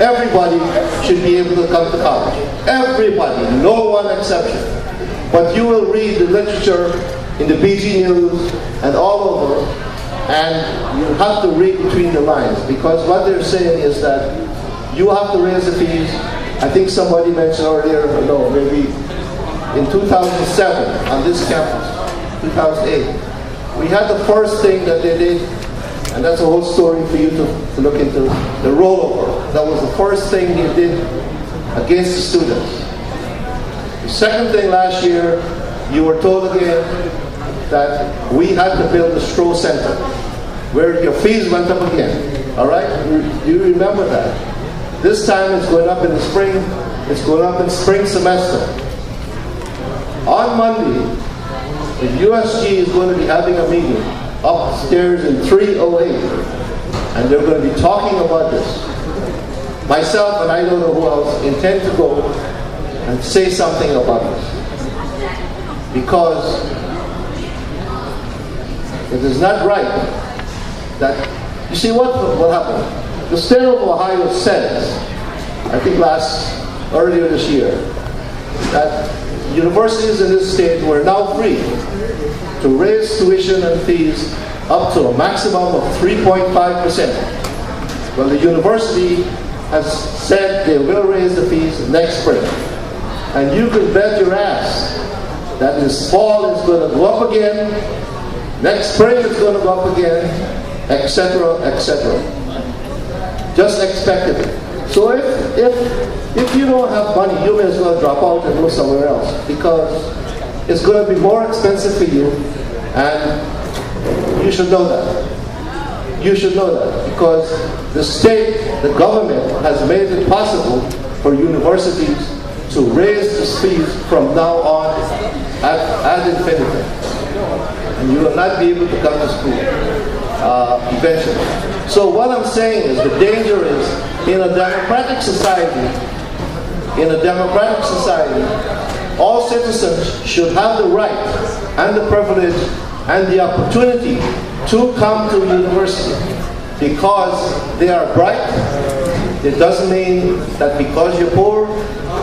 everybody should be able to come to college. Everybody, no one exception. But you will read the literature in the BG News and all over, and you have to read between the lines, because what they're saying is that you have to raise the fees. I think somebody mentioned earlier, no, maybe in 2007 on this campus, 2008, we had the first thing that they did, and that's a whole story for you to look into, the rollover. That was the first thing they did against the students. The second thing last year, you were told again that we had to build a Stroh Center, where your fees went up again. All right? You remember that. This time it's going up in the spring. It's going up in spring semester. On Monday, the USG is going to be having a meeting upstairs in 308, and they're going to be talking about this. Myself, and I don't know who else, intend to go and say something about this, because it is not right that, you see what happened? The state of Ohio says, I think earlier this year, that universities in this state were now free to raise tuition and fees up to a maximum of 3.5%. Well, the university has said they will raise the fees next spring. And you can bet your ass that this fall is going to go up again, next spring it's going to go up again, etc., etc. Just expect it. So if you don't have money, you may as well drop out and go somewhere else, because it's going to be more expensive for you, and you should know that. You should know that, because the state, the government, has made it possible for universities to raise the fees from now on ad infinitum. And you will not be able to come to school eventually. So what I'm saying is, the danger is, in a democratic society, all citizens should have the right and the privilege and the opportunity to come to university, because they are bright. It doesn't mean that because you're poor.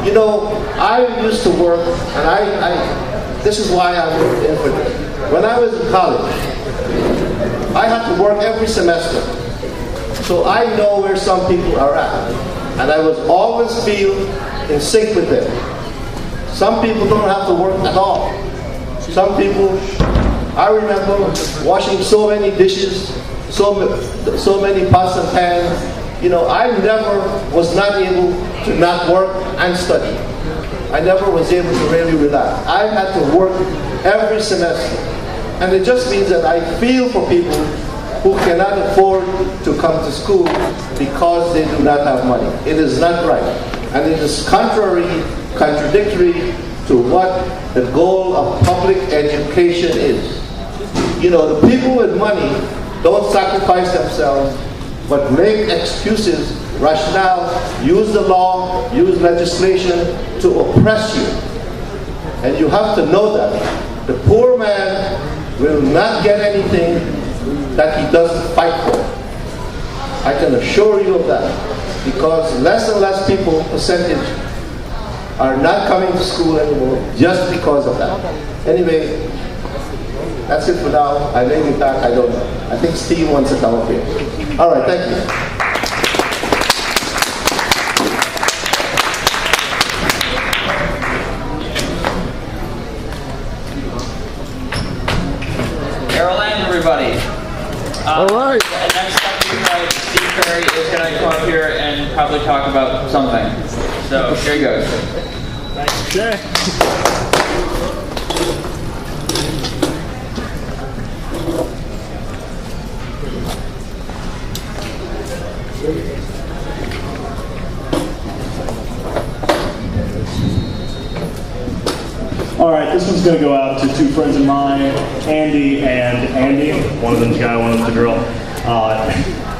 You know, I used to work, and this is why I'm in for this. When I was in college, I had to work every semester. So I know where some people are at, and I was always feel in sync with them. Some people don't have to work at all. Some people, I remember washing so many dishes, so many pots and pans. You know, I never was not able to not work and study. I never was able to really relax. I had to work every semester. And it just means that I feel for people who cannot afford to come to school because they do not have money. It is not right. And it is contradictory to what the goal of public education is. You know, the people with money don't sacrifice themselves, but make excuses, rationale, use the law, use legislation to oppress you. And you have to know that. The poor man will not get anything that he doesn't fight for. I can assure you of that. Because less and less people, percentage, are not coming to school anymore just because of that. Anyway, that's it for now. I lay it back, I don't know. I think Steve wants to come up here. All right, thank you. Carol Land, everybody. All right. Next up, Steve Perry is going to come up here and probably talk about something. So here he goes. Thanks, Jay. All right, this one's going to go out to two friends of mine, Andy and Andy. One of them's a guy, one of them's a girl.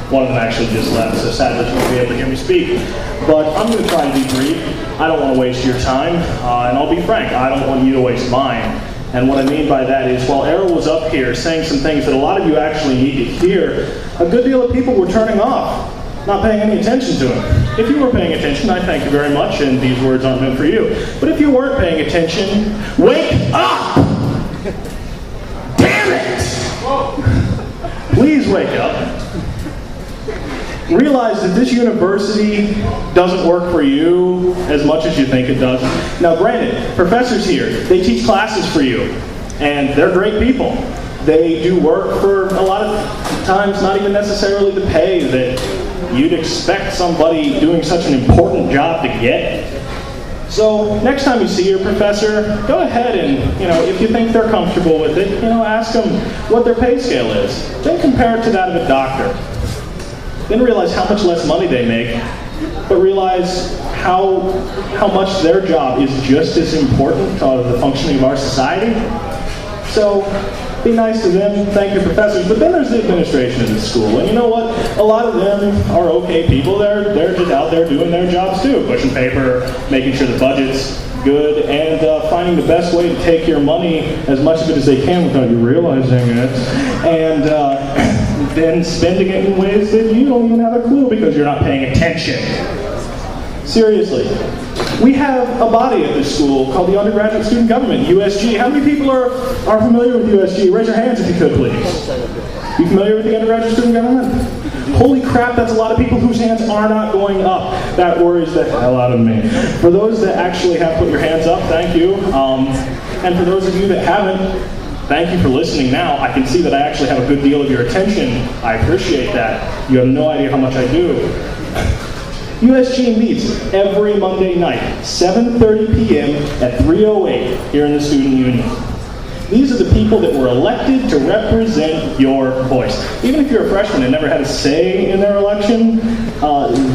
One of them actually just left, so sadly she won't be able to hear me speak. But I'm going to try and be brief. I don't want to waste your time, and I'll be frank, I don't want you to waste mine. And what I mean by that is, while Errol was up here saying some things that a lot of you actually need to hear, a good deal of people were turning off. not paying any attention to him. If you were paying attention, I thank you very much, and these words aren't meant for you. But if you weren't paying attention, wake up! Damn it! Please wake up. Realize that this university doesn't work for you as much as you think it does. Now granted, professors here, they teach classes for you, and they're great people. They do work for a lot of times not even necessarily the pay that you'd expect somebody doing such an important job to get. So next time you see your professor, go ahead and, if you think they're comfortable with it, ask them what their pay scale is. Then compare it to that of a doctor. Then realize how much less money they make, but realize how much their job is just as important to the functioning of our society. So be nice to them, thank your professors, but then there's the administration of the school. And you know what? A lot of them are okay people. They're just out there doing their jobs too, pushing paper, making sure the budget's good, and finding the best way to take your money, as much of it as they can without you realizing it, and then spending it in ways that you don't even have a clue because you're not paying attention. Seriously. We have a body at this school called the Undergraduate Student Government, USG. How many people are familiar with USG? Raise your hands if you could, please. You familiar with the Undergraduate Student Government? Holy crap, that's a lot of people whose hands are not going up. That worries the hell out of me. For those that actually have put your hands up, thank you. And for those of you that haven't, thank you for listening now. I can see that I actually have a good deal of your attention. I appreciate that. You have no idea how much I do. USG meets every Monday night, 7:30 p.m. at 308 here in the Student Union. These are the people that were elected to represent your voice. Even if you're a freshman and never had a say in their election,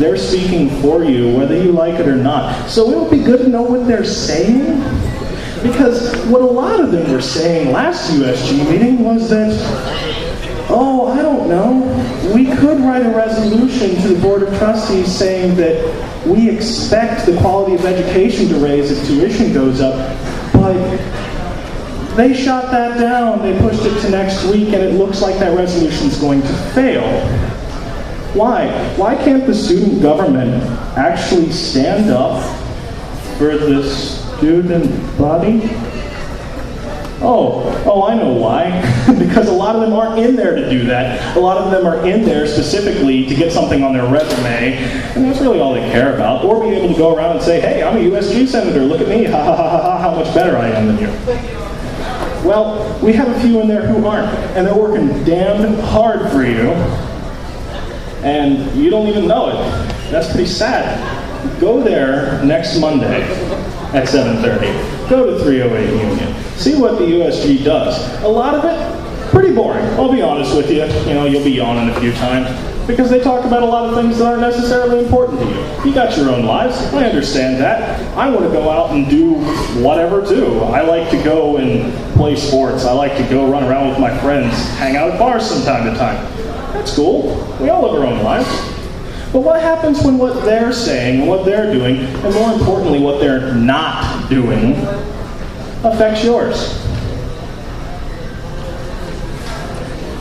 they're speaking for you, whether you like it or not. So it would be good to know what they're saying, because what a lot of them were saying last USG meeting was that, oh, I don't know, we could write a resolution to the Board of Trustees saying that we expect the quality of education to raise if tuition goes up, but they shot that down. They pushed it to next week, and it looks like that resolution is going to fail. Why? Why can't the student government actually stand up for the student body? Oh, I know why. Because a lot of them aren't in there to do that. A lot of them are in there specifically to get something on their resume, and that's really all they care about. Or be able to go around and say, hey, I'm a USG senator, look at me, ha ha ha ha, how much better I am than you. Well, we have a few in there who aren't, and they're working damn hard for you, and you don't even know it. That's pretty sad. Go there next Monday at 7:30. Go to 308 Union. See what the USG does. A lot of it, pretty boring. I'll be honest with you. You'll be yawning a few times because they talk about a lot of things that aren't necessarily important to you. You got your own lives. I understand that. I want to go out and do whatever too. I like to go and play sports. I like to go run around with my friends, hang out at bars from time to time. That's cool. We all live our own lives. But what happens when what they're saying and what they're doing, and more importantly, what they're not doing, affects yours?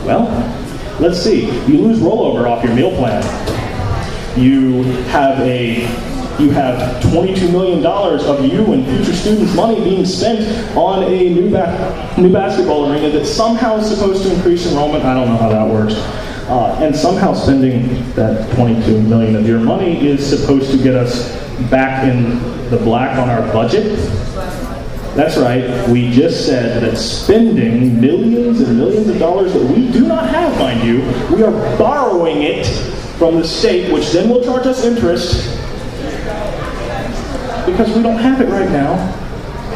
Well, let's see. You lose rollover off your meal plan. You have $22 million of you and future students' money being spent on a new basketball arena that somehow is supposed to increase enrollment. I don't know how that works. And somehow spending that $22 million of your money is supposed to get us back in the black on our budget. That's right, we just said that spending millions and millions of dollars that we do not have, mind you, we are borrowing it from the state, which then will charge us interest because we don't have it right now.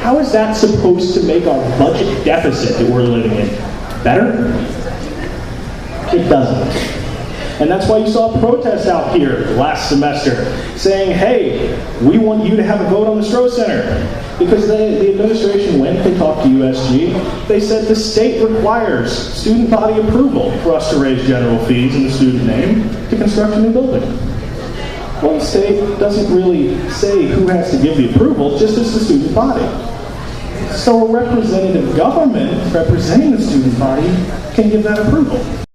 How is that supposed to make our budget deficit that we're living in better? It doesn't. And that's why you saw protests out here last semester saying, hey, we want you to have a vote on the Stroh Center. Because the administration went and talked to USG. They said the state requires student body approval for us to raise general fees in the student name to construct a new building. Well, the state doesn't really say who has to give the approval, just as the student body. So a representative government representing the student body can give that approval.